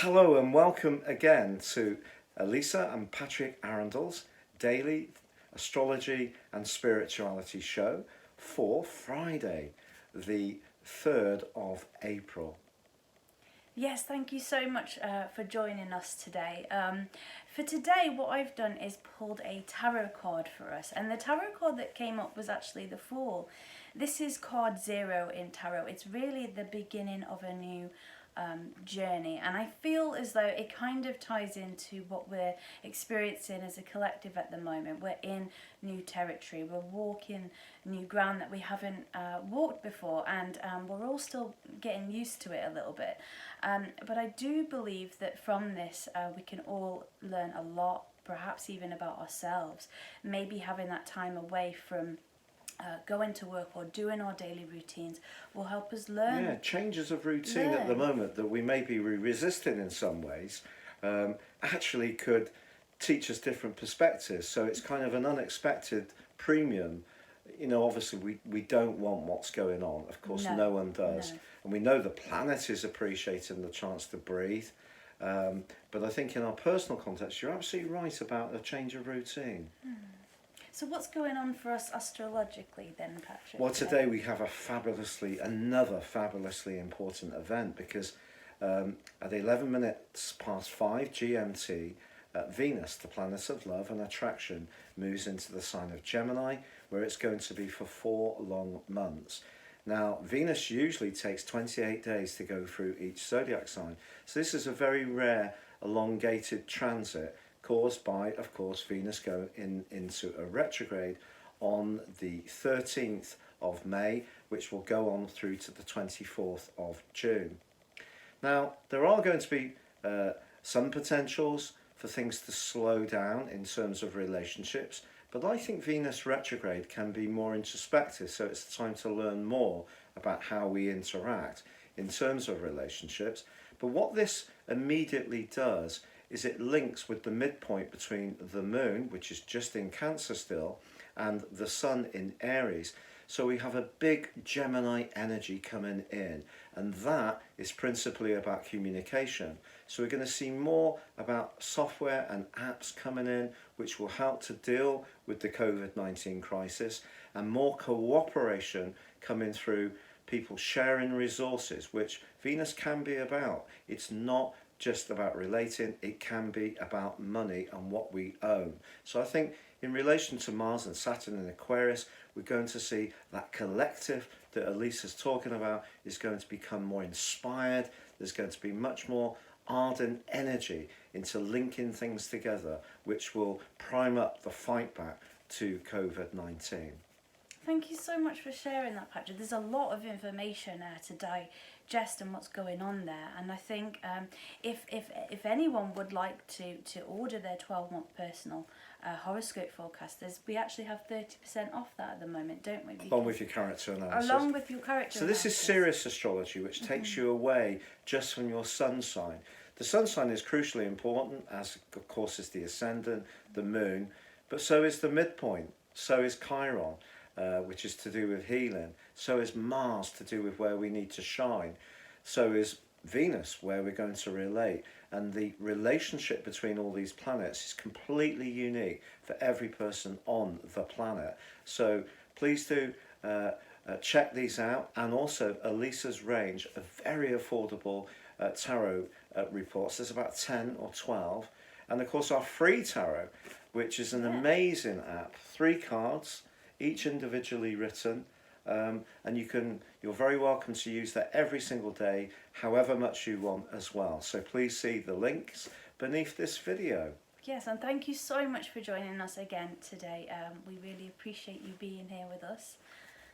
Hello and welcome again to Elisa and Patrick Arundel's daily astrology and spirituality show for Friday, the 3rd of April. Yes, thank you so much for joining us today. For today, what I've done is pulled a tarot card for us, and the tarot card that came up was actually the Fool. This is card 0 in tarot. It's really the beginning of a new journey, and I feel as though it kind of ties into what we're experiencing as a collective at the moment. We're in new territory, we're walking new ground that we haven't walked before, and we're all still getting used to it a little bit, but I do believe that from this we can all learn a lot, perhaps even about ourselves. Maybe having that time away from going to work or doing our daily routines will help us learn. Yeah, changes of routine at the moment that we may be resisting in some ways actually could teach us different perspectives. So it's kind of an unexpected premium. You know, obviously we don't want what's going on. Of course, no one does. No. And we know the planet is appreciating the chance to breathe. But I think in our personal context, you're absolutely right about a change of routine. So what's going on for us astrologically then, Patrick? Well, today we have another fabulously important event, because at 11 minutes past 5 GMT, Venus, the planet of love and attraction, moves into the sign of Gemini, where it's going to be for 4 long months. Now, Venus usually takes 28 days to go through each zodiac sign, so this is a very rare, elongated transit, caused by, of course, Venus going into a retrograde on the 13th of May, which will go on through to the 24th of June. Now, there are going to be some potentials for things to slow down in terms of relationships, but I think Venus retrograde can be more introspective, so it's time to learn more about how we interact in terms of relationships. But what this immediately does is it links with the midpoint between the moon, which is just in Cancer still, and the sun in Aries. So we have a big Gemini energy coming in, and that is principally about communication. So we're going to see more about software and apps coming in, which will help to deal with the COVID-19 crisis, and more cooperation coming through, people sharing resources, which Venus can be about. It's not just about relating, it can be about money and what we own. So I think in relation to Mars and Saturn in Aquarius, we're going to see that collective that Elisa's talking about is going to become more inspired. There's going to be much more ardent energy into linking things together, which will prime up the fight back to COVID-19. Thank you so much for sharing that, Patrick. There's a lot of information to digest and what's going on there, and I think if anyone would like to order their 12-month personal horoscope forecasters, we actually have 30% off that at the moment, don't we? Along with your character analysis. Along with your character analysis. So this is serious astrology, which takes you away just from your sun sign. The sun sign is crucially important, as of course is the ascendant, the moon, but so is the midpoint, so is Chiron. Which is to do with healing. So is Mars, to do with where we need to shine. So is Venus, where we're going to relate. And the relationship between all these planets is completely unique for every person on the planet. So please do check these out, and also Elisa's range of very affordable tarot reports. There's about 10 or 12. And of course our free tarot, which is an amazing app. 3 cards, each individually written, and you're very welcome to use that every single day, however much you want as well. So please see the links beneath this video. Yes, and thank you so much for joining us again today. We really appreciate you being here with us.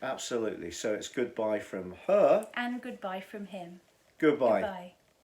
Absolutely. So it's goodbye from her. And goodbye from him. Goodbye. Goodbye.